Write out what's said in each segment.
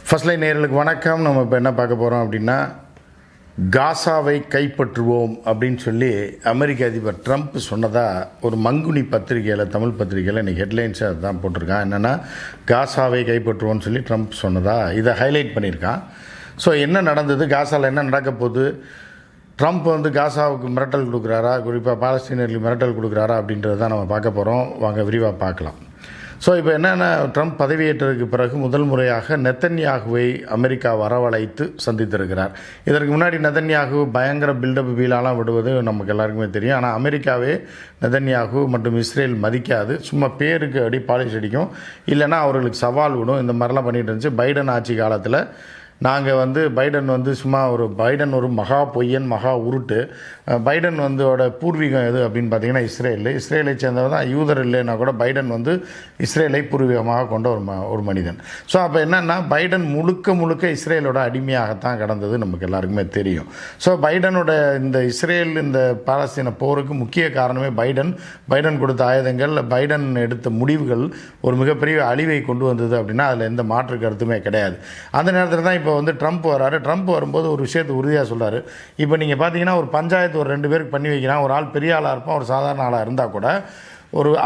First line நேயர்களுக்கு வணக்கம். நம்ம இப்போ என்ன பார்க்க போகிறோம் அப்படின்னா, காசாவை கைப்பற்றுவோம் அப்படின்னு சொல்லி அமெரிக்க அதிபர் ட்ரம்ப் சொன்னதாக ஒரு மங்குனி பத்திரிகையில், தமிழ் பத்திரிகையில் இன்றைக்கி ஹெட்லைன்ஸை அதுதான் போட்டிருக்கான். என்னென்னா, காசாவை கைப்பற்றுவோம்னு சொல்லி ட்ரம்ப் சொன்னதாக இதை ஹைலைட் பண்ணியிருக்கான். ஸோ என்ன நடந்தது, காசாவில் என்ன நடக்க போகுது, ட்ரம்ப் வந்து காசாவுக்கு மிரட்டல் கொடுக்குறாரா, குறிப்பாக பாலஸ்தீனர்களுக்கு மிரட்டல் கொடுக்குறாரா அப்படின்றது தான் நம்ம பார்க்க போகிறோம். வாங்க விரிவாக பார்க்கலாம். ஸோ இப்போ என்னென்னா, ட்ரம்ப் பதவியேற்றதுக்கு பிறகு முதல் முறையாக நெத்தன்யாகுவை அமெரிக்கா வரவழைத்து சந்தித்திருக்கிறார். இதற்கு முன்னாடி நெத்தன்யாகு பயங்கர பில்டப் வீலாலாம் விடுவது நமக்கு எல்லாருக்குமே தெரியும். ஆனால் அமெரிக்காவே நெத்தன்யாகு மற்றும் இஸ்ரேல் மதிக்காது, சும்மா பேருக்கு அடி பாலிஷ் அடிக்கும், இல்லைன்னா அவர்களுக்கு சவால் விடும். இந்த மாதிரிலாம் பண்ணிகிட்டு இருந்துச்சு. பைடன் ஆட்சி காலத்தில் நாங்கள் வந்து பைடன் ஒரு மகா பொய்யன், மகா உருட்டு. பைடன் பூர்வீகம் எது அப்படின்னு பார்த்தீங்கன்னா இஸ்ரேலை சேர்ந்தவர் தான். யூதர் இல்லைன்னா கூட பைடன் இஸ்ரேலை பூர்வீகமாக கொண்ட ஒரு மனிதன். ஸோ அப்போ என்னென்னா, பைடன் முழுக்க இஸ்ரேலோட அடிமையாகத்தான் கடந்தது நமக்கு எல்லாருக்குமே தெரியும். ஸோ பைடனோட இந்த பாலஸ்தீன போருக்கு முக்கிய காரணமே பைடன் கொடுத்த ஆயுதங்கள், பைடன் எடுத்த முடிவுகள் ஒரு மிகப்பெரிய அழிவை கொண்டு வந்தது அப்படின்னா அதில் எந்த மாற்று கருத்துமே கிடையாது. அந்த நேரத்தில் தான் இப்போ ட்ரம்ப் வராரு. ட்ரம்ப் வரும்போது ஒரு விஷயத்தை உறுதியாக சொல்கிறார். இப்போ நீங்கள் பார்த்தீங்கன்னா, ஒரு பஞ்சாயத்து ஒரு 2 பேருக்கு பண்ணி வைக்கிறான். ஒரு ஆள் பெரிய ஆளாக இருப்பான், ஒரு சாதாரண ஆளாக இருந்தால் கூட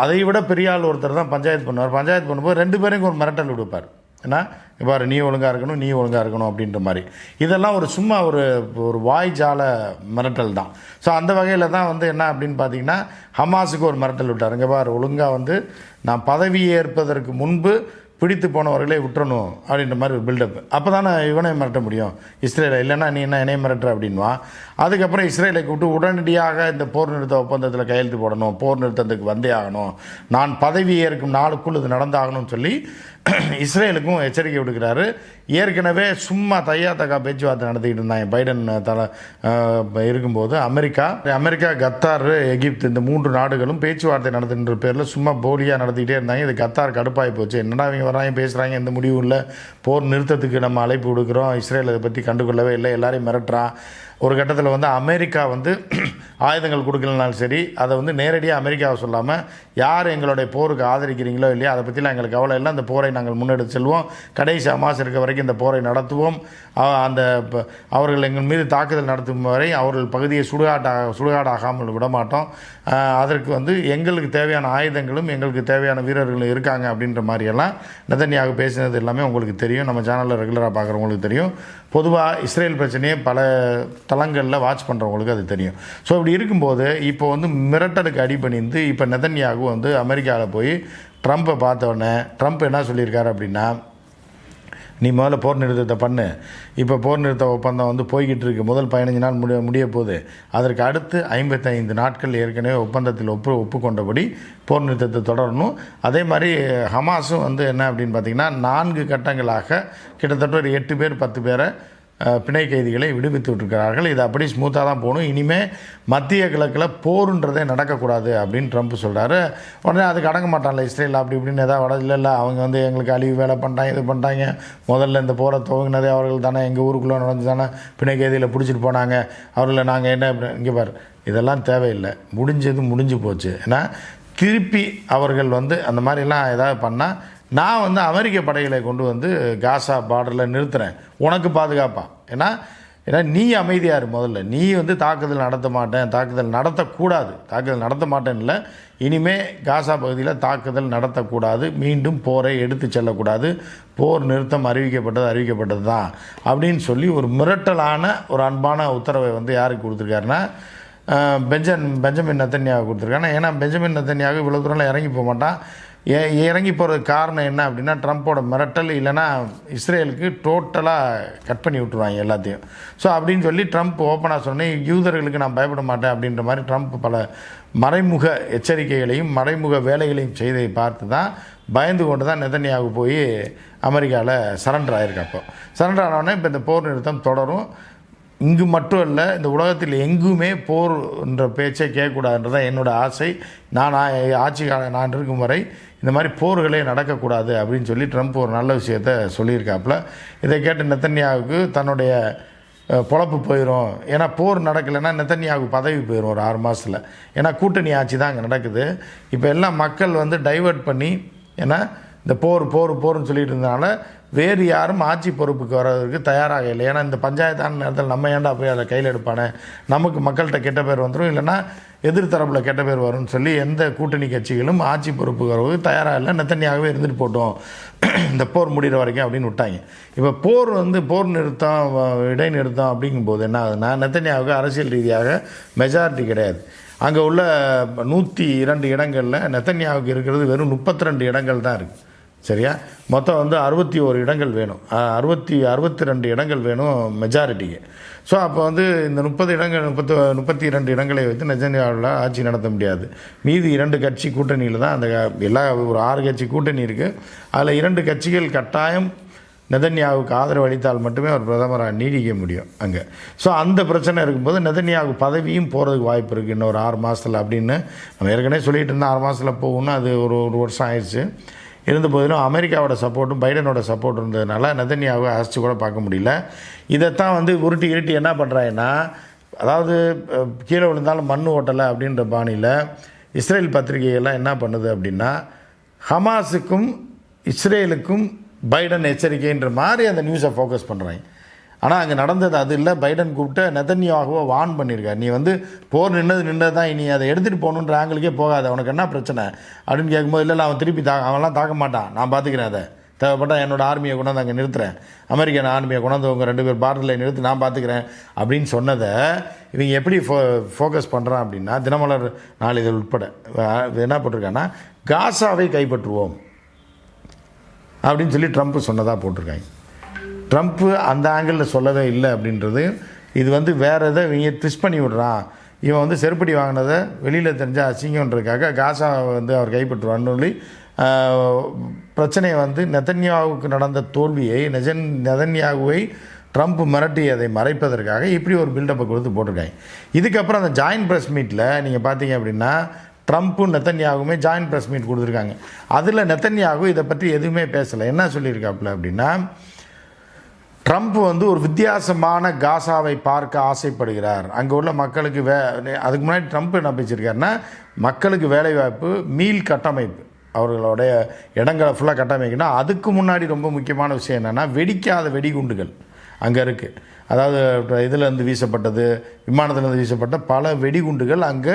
அதை விட பெரிய ஆள் ஒருத்தர் தான் பஞ்சாயத்து பண்ணுவார். பஞ்சாயத்து பண்ணும்போது 2 பேருக்கும் ஒரு மிரட்டல் விடுப்பார். ஏன்னா இவ்வாறு நீ ஒழுங்காக இருக்கணும் அப்படின்ற மாதிரி. இதெல்லாம் சும்மா ஒரு வாய்ஜால மிரட்டல் தான். ஸோ அந்த வகையில் தான் என்ன அப்படின்னு பார்த்தீங்கன்னா, ஹமாஸுக்கு ஒரு மிரட்டல் விட்டார். இங்கே பாரு, ஒழுங்காக நான் பதவி ஏற்பதற்கு முன்பு பிடித்து போனவர்களே விட்டுறணும் அப்படின்ற மாதிரி ஒரு பில்டப். அப்போ தானே இவனை மிரட்ட முடியும் இஸ்ரேலை, இல்லைன்னா நீ என்ன என்னையை மிரட்டுற அப்படின்வா. அதுக்கப்புறம் இஸ்ரேலை கூப்பிட்டு உடனடியாக இந்த போர் நிறுத்த ஒப்பந்தத்தில் கையெழுத்து போடணும், போர் நிறுத்தத்துக்கு வந்தே ஆகணும், நான் பதவி ஏற்கும் நாளுக்குள் இது நடந்தாகணும்னு சொல்லி இஸ்ரேலுக்கும் எச்சரிக்கை விடுக்கிறாரு. ஏற்கனவே சும்மா தையா பேச்சுவார்த்தை நடத்திக்கிட்டு இருந்தாங்க பைடன் இருக்கும்போது. அமெரிக்கா, கத்தார், எகிப்து இந்த 3 நாடுகளும் பேச்சுவார்த்தை நடத்துகின்ற பேரில் சும்மா போலியாக நடத்திக்கிட்டே இருந்தாங்க. இது கத்தார் கடுப்பாகி போச்சு. என்னடா இவங்க வராங்க பேசுகிறாங்க, எந்த முடிவும் இல்லை, போர் நிறுத்தத்துக்கு நம்ம அழைப்பு கொடுக்குறோம், இஸ்ரேல் அதை பற்றி கண்டுகொள்ளவே இல்லை, எல்லாரையும் மிரட்டுறான். ஒரு கட்டத்தில் அமெரிக்கா ஆயுதங்கள் கொடுக்கலனாலும் சரி, அதை நேரடியாக அமெரிக்காவை சொல்லாமல் யார் எங்களுடைய போருக்கு ஆதரிக்கிறீங்களோ இல்லையா, அதை பற்றிலாம் எங்களுக்கு கவலை இல்லை, அந்த போரை நாங்கள் முன்னெடுத்து செல்வோம், கடைசி ஹமாஸ் இருக்க வரைக்கும் இந்த போரை நடத்துவோம், அவர்கள் எங்கள் மீது தாக்குதல் நடத்தும் வரை அவர்கள் பகுதியை சுடுகாடாகாமல் விடமாட்டோம், அதற்கு எங்களுக்கு தேவையான ஆயுதங்களும் எங்களுக்கு தேவையான வீரர்களும் இருக்காங்க அப்படின்ற மாதிரியெல்லாம் நெதன்யாகு பேசினது எல்லாமே உங்களுக்கு தெரியும். நம்ம சேனலில் ரெகுலராக பார்க்குறவங்களுக்கு தெரியும். பொதுவாக இஸ்ரேல் பிரச்சனையை பல தளங்களில் வாட்ச் பண்ணுறவங்களுக்கு அது தெரியும். ஸோ இப்படி இருக்கும்போது இப்போ மிரட்டலுக்கு அடிபணிந்து இப்போ நெதன்யாகு அமெரிக்காவில் போய் ட்ரம்ப்பை பார்த்தோன்னே ட்ரம்ப் என்ன சொல்லியிருக்காரு அப்படின்னா, நீ முதல்ல போர் நிறுத்தத்தை பண்ணு, இப்போ போர் நிறுத்த ஒப்பந்தம் போய்கிட்டு இருக்கு, முதல் 15 நாள் முடிய போகுது, அதற்கு அடுத்து 55 நாட்கள் ஏற்கனவே ஒப்பந்தத்தில் ஒப்புக்கொண்டபடி போர் நிறுத்தத்தை தொடரணும். அதே மாதிரி ஹமாஸும் என்ன அப்படின்னு பார்த்திங்கன்னா, 4 கட்டங்களாக கிட்டத்தட்ட ஒரு 8 பேர் 10 பேரை பிணை கைதிகளை விடுவித்து விட்டுருக்கிறார்கள். இது அப்படி ஸ்மூத்தாக தான் போகணும். இனிமேல் மத்திய கிழக்கில் போருன்றதே நடக்கக்கூடாது அப்படின்னு ட்ரம்ப் சொல்கிறாரு. உடனே அதுக்கு அடங்க மாட்டான்ல இஸ்ரேல், அப்படி இப்படின்னு எதாவது இல்லை அவங்க எங்களுக்கு அழிவு வேலை பண்ணிட்டாங்க, இது பண்ணிட்டாங்க, முதல்ல இந்த போரை துவங்கினதே அவர்கள் தானே, எங்கள் ஊருக்குள்ளே நடந்து தானே பிணை கைதியில் பிடிச்சிட்டு போனாங்க, அவர்களை நாங்கள் என்ன இங்கே பாரு, இதெல்லாம் தேவையில்லை, முடிஞ்சு போச்சு. ஏன்னா திருப்பி அவர்கள் அந்த மாதிரிலாம் ஏதாவது பண்ணால் நான் அமெரிக்க படைகளை கொண்டு காசா பார்டரில் நிறுத்துகிறேன், உனக்கு பாதுகாப்பா. ஏன்னா நீ அமைதியார், முதல்ல நீ தாக்குதல் நடத்த மாட்டேன் இல்லை, இனிமேல் காசா பகுதியில் தாக்குதல் நடத்தக்கூடாது, மீண்டும் போரை எடுத்து செல்லக்கூடாது, போர் நிறுத்தம் அறிவிக்கப்பட்டது தான் அப்படின்னு சொல்லி ஒரு மிரட்டலான ஒரு அன்பான உத்தரவை யாருக்கு கொடுத்துருக்காருன்னா, பெஞ்சமின் நெத்தன்யாகு கொடுத்துருக்காங்க. ஏன்னா பெஞ்சமின் நெத்தன்யாகு இவ்வளோ தூரம்லாம் இறங்கி போக மாட்டான். இறங்கி போகிறதுக்கு காரணம் என்ன அப்படின்னா, ட்ரம்ப்போட மிரட்டல், இல்லைனா இஸ்ரேலுக்கு டோட்டலாக கட் பண்ணி விட்டுருவாங்க எல்லாத்தையும். ஸோ அப்படின்னு சொல்லி ட்ரம்ப் ஓப்பனாக சொன்னேன், யூதர்களுக்கு நான் பயப்பட மாட்டேன் அப்படின்ற மாதிரி ட்ரம்ப் பல மறைமுக எச்சரிக்கைகளையும் மறைமுக வேலைகளையும் செய்ததை பார்த்து தான் பயந்து கொண்டு தான் நெதன்யாகு போய் அமெரிக்காவில் சரண்டர் ஆகிருக்கு. அப்போ சரண்டர் ஆனவுடனே இப்போ இந்த போர் நிறுத்தம் தொடரும். இங்கு மட்டும் இல்லை, இந்த உலகத்தில் எங்குமே போர் என்ற பேச்சை கேட்கக்கூடாதுன்றதான் என்னோடய ஆசை. நான் நான் இருக்கும் வரை இந்த மாதிரி போர்களே நடக்கக்கூடாது அப்படின்னு சொல்லி ட்ரம்ப் ஒரு நல்ல விஷயத்த சொல்லியிருக்காப்புல. இதை கேட்டு நெத்தன்யாகுக்கு தன்னுடைய பொழப்பு போயிடும். ஏன்னா போர் நடக்கலைன்னா நெத்தன்யாகு பதவி போயிடும் ஒரு 6 மாதத்தில். ஏன்னா கூட்டணி ஆட்சி தான் அங்கே நடக்குது. இப்போ எல்லாம் மக்கள் டைவர்ட் பண்ணி, ஏன்னா இந்த போர்னு சொல்லிட்டு இருந்தனால வேறு யாரும் ஆட்சி பொறுப்புக்கு வர்றதுக்கு தயாராக இல்லை. ஏன்னா இந்த பஞ்சாயத்தான நேரத்தில் நம்ம ஏன்டா போய் அதை கையில் எடுப்பானே, நமக்கு மக்கள்கிட்ட கெட்ட பேர் வந்துடும், இல்லைன்னா எதிர்த்தரப்பில் கெட்ட பேர் வரும்னு சொல்லி எந்த கூட்டணி கட்சிகளும் ஆட்சி பொறுப்புக்கு வரவுக்கு தயாராக இல்லை. நெத்தன்யாகவே இருந்துட்டு போட்டோம் இந்த போர் முடிகிற வரைக்கும் அப்படின்னு விட்டாங்க. இப்போ போர் நிறுத்தம் இடைநிறுத்தம் அப்படிங்கும்போது என்ன ஆகுதுன்னா, நெத்தன்யாவுக்கு அரசியல் ரீதியாக மெஜாரிட்டி கிடையாது. அங்கே உள்ள 102 இடங்களில் நெத்தன்யாவுக்கு இருக்கிறது வெறும் 32 இடங்கள் தான் இருக்குது. சரியா? மொத்தம் 61 இடங்கள் வேணும், 62 இடங்கள் வேணும் மெஜாரிட்டிக்கு. ஸோ அப்போ இந்த 32 இடங்களை வைத்து நெத்தன்யாவில் ஆட்சி நடத்த முடியாது. மீதி 2 கட்சி கூட்டணியில் தான் அந்த ஒரு 6 கட்சி கூட்டணி இருக்குது. அதில் 2 கட்சிகள் கட்டாயம் நெதன்யாவுக்கு ஆதரவு அளித்தால் மட்டுமே அவர் பிரதமராக நீடிக்க முடியும் அங்கே. ஸோ அந்த பிரச்சனை இருக்கும்போது நெதன்யாவுக்கு பதவியும் போகிறதுக்கு வாய்ப்பு இருக்குது இன்னும் ஒரு 6 மாதத்தில் அப்படின்னு நம்ம ஏற்கனவே சொல்லிகிட்டு இருந்தோம். 6 மாதத்தில் போகணும்னா அது ஒரு வருஷம் ஆயிடுச்சு. இருந்த போதிலும் அமெரிக்காவோட சப்போர்ட்டும் பைடனோட சப்போர்ட் இருந்ததுனால நெதன்யாவை அழைச்சி கூட பார்க்க முடியல. இதைத்தான் உருட்டி என்ன பண்ணுறாங்கன்னா, அதாவது கீழே விழுந்தாலும் மண் ஓட்டலை அப்படின்ற பாணியில் இஸ்ரேல் பத்திரிகைகள்லாம் என்ன பண்ணுது அப்படின்னா, ஹமாஸுக்கும் இஸ்ரேலுக்கும் பைடன் எச்சரிக்கைன்ற மாதிரி அந்த நியூஸை ஃபோக்கஸ் பண்ணுறாங்க. ஆனால் அங்கே நடந்தது அது இல்லை. பைடன் கூப்பிட்டு நெதன்யாகுவை வார்ன் பண்ணியிருக்கார், நீ போர் நின்னது தான், இனி அதை எடுத்துகிட்டு போகணுன்ற ஆங்கிளுக்கே போகாது, அவனுக்கு என்ன பிரச்சனை அப்படின்னு கேட்கும்போது, இல்லை அவன் திருப்பி அவன்லாம் தாக்க மாட்டான், நான் பார்த்துக்கிறேன், அதை தேவைப்பட்டால் என்னோடய ஆர்மியை கொண்டாந்து அங்கே நிறுத்துறேன், அமெரிக்கன் ஆர்மியை கொண்டாந்து அவங்க 2 பேர் பார்டரில் நிறுத்தி நான் பார்த்துக்கிறேன் அப்படின்னு சொன்னதை இவங்க எப்படி ஃபோக்கஸ் பண்ணுறான் அப்படின்னா, தினமலர் நாளிதழ் உட்பட என்ன போட்டிருக்காங்கன்னா, காசாவை கைப்பற்றுவோம் அப்படின்னு சொல்லி ட்ரம்ப் சொன்னதாக போட்டிருக்காங்க. ட்ரம்ப்பு அந்த ஆங்கிளில் சொல்லவே இல்லை அப்படின்றது. இது வேறு எதை இவங்க ட்விஸ்ட் பண்ணி விடுறான், இவன் செருப்படி வாங்கினதை வெளியில் தெரிஞ்சால் அசிங்கன்றதுக்காக காசாவை அவர் கைப்பற்றுவான்னு சொல்லி பிரச்சனையை நெதன்யாவுக்கு நடந்த தோல்வியை நெதன்யாகுவை ட்ரம்ப் மிரட்டி அதை மறைப்பதற்காக இப்படி ஒரு பில்டப்பை கொடுத்து போட்டிருக்காங்க. இதுக்கப்புறம் அந்த ஜாயின்ட் ப்ரெஸ் மீட்டில் நீங்கள் பார்த்தீங்க அப்படின்னா, ட்ரம்ப்பும் நெத்தன்யாகுமே ஜாயின்ட் ப்ரெஸ் மீட் கொடுத்துருக்காங்க. அதில் நெத்தன்யாகு இதை பற்றி எதுவுமே பேசலை. என்ன சொல்லியிருக்காப்புல அப்படின்னா, ட்ரம்ப் ஒரு வித்தியாசமான காசாவை பார்க்க ஆசைப்படுகிறார், அங்கே உள்ள மக்களுக்கு அதுக்கு முன்னாடி ட்ரம்ப் என்ன பேசியிருக்காருன்னா, மக்களுக்கு வேலைவாய்ப்பு, மீள் கட்டமைப்பு, அவர்களுடைய இடங்களை ஃபுல்லாக கட்டமைக்கணும். அதுக்கு முன்னாடி ரொம்ப முக்கியமான விஷயம் என்னென்னா, வெடிக்காத வெடிகுண்டுகள் அங்கே இருக்குது. அதாவது இதிலேருந்து வீசப்பட்டது, விமானத்திலேருந்து வீசப்பட்ட பல வெடிகுண்டுகள் அங்கே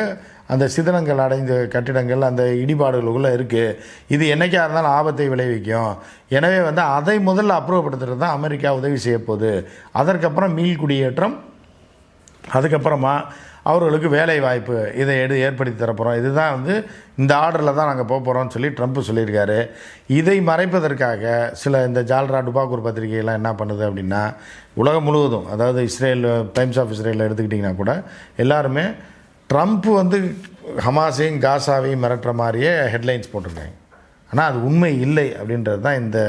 அந்த சிதனங்கள் அடைந்த கட்டிடங்கள் அந்த இடிபாடுகளுக்குள்ளே இருக்குது. இது என்றைக்காக இருந்தாலும் ஆபத்தை விளைவிக்கும். எனவே அதை முதல்ல அப்புறப்படுத்துறது தான் அமெரிக்கா உதவி செய்ய போகுது. அதற்கப்புறம் மீள் குடியேற்றம், அதுக்கப்புறமா அவர்களுக்கு வேலை வாய்ப்பு இதை ஏற்படுத்தி தரப்போகிறோம். இதுதான் இந்த ஆர்டரில் தான் நாங்கள் போக போகிறோம்னு சொல்லி ட்ரம்ப் சொல்லியிருக்காரு. இதை மறைப்பதற்காக சில இந்த ஜால்ரா டுபாக்கூர் பத்திரிகையெல்லாம் என்ன பண்ணுது அப்படின்னா, உலகம் முழுவதும், அதாவது இஸ்ரேல், டைம்ஸ் ஆஃப் இஸ்ரேலில் எடுத்துக்கிட்டிங்கன்னா கூட எல்லாருமே ட்ரம்ப் ஹமாஸையும் காசாவையும் மிரட்டுற மாதிரியே ஹெட்லைன்ஸ் போட்டிருக்காங்க. ஆனால் அது உண்மை இல்லை அப்படின்றது தான் இந்த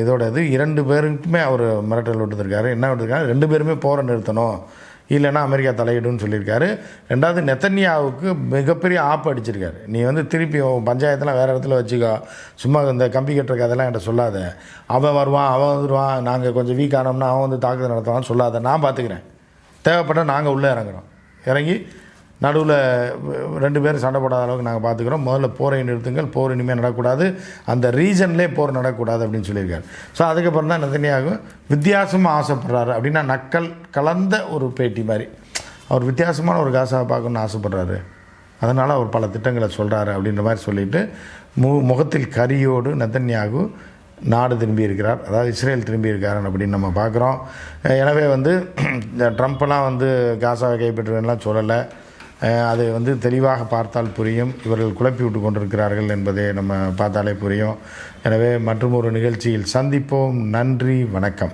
இதோட இது. 2 பேருக்குமே அவர் மிரட்டல் விட்டுருக்காரு. என்ன விட்டுருக்காரு, 2 பேருமே போரை நிறுத்தணும், இல்லைன்னா அமெரிக்கா தலையிடுன்னு சொல்லியிருக்காரு. 2வது நெத்தன்யாவுக்கு மிகப்பெரிய ஆப்பு அடிச்சிருக்காரு, நீ திருப்பி பஞ்சாயத்தெல்லாம் வேறு இடத்துல வச்சுக்கோ, சும்மா இந்த கம்பி கட்டுற கதையெல்லாம் என்கிட்ட சொல்லாத, அவன் வருவான், அவன் வந்துடுவான், நாங்கள் கொஞ்சம் வீக் ஆனோம்னா அவன் தாக்குதல் நடத்துவான்னு சொல்லாத, நான் பார்த்துக்கிறேன், தேவைப்பட்ட நாங்கள் உள்ளே இறங்கி நடுவில் 2 பேரும் சண்டை போடாத அளவுக்கு நாங்கள் பார்த்துக்கிறோம், முதல்ல போரை நிறுத்துங்கள், போர் இனிமேல் நடக்கக்கூடாது, அந்த ரீஜன்லேயே போர் நடக்கக்கூடாது அப்படின்னு சொல்லியிருக்காரு. ஸோ அதுக்கப்புறம் தான் நெதன்யாகு வித்தியாசமாக ஆசைப்படுறாரு. அப்படின்னா நக்கல் கலந்த ஒரு பேட்டி மாதிரி, அவர் வித்தியாசமான ஒரு காசாவை பார்க்கணுன்னு ஆசைப்படுறாரு, அதனால் அவர் பல திட்டங்களை சொல்கிறாரு அப்படின்ற மாதிரி சொல்லிவிட்டு முகத்தில் கரியோடு நெதன்யாகு நாடு திரும்பி இருக்கிறார், அதாவது இஸ்ரேல் திரும்பி இருக்கார் அப்படின்னு நம்ம பார்க்குறோம். எனவே ட்ரம்ப்லாம் காசாவை கைப்பற்றுவேன்லாம் சொல்லலை. அதை தெளிவாக பார்த்தால் புரியும், இவர்கள் குழப்பி விட்டு கொண்டிருக்கிறார்கள் என்பதை நம்ம பார்த்தாலே புரியும். எனவே மற்றும் ஒரு நிகழ்ச்சியில் சந்திப்போம். நன்றி, வணக்கம்.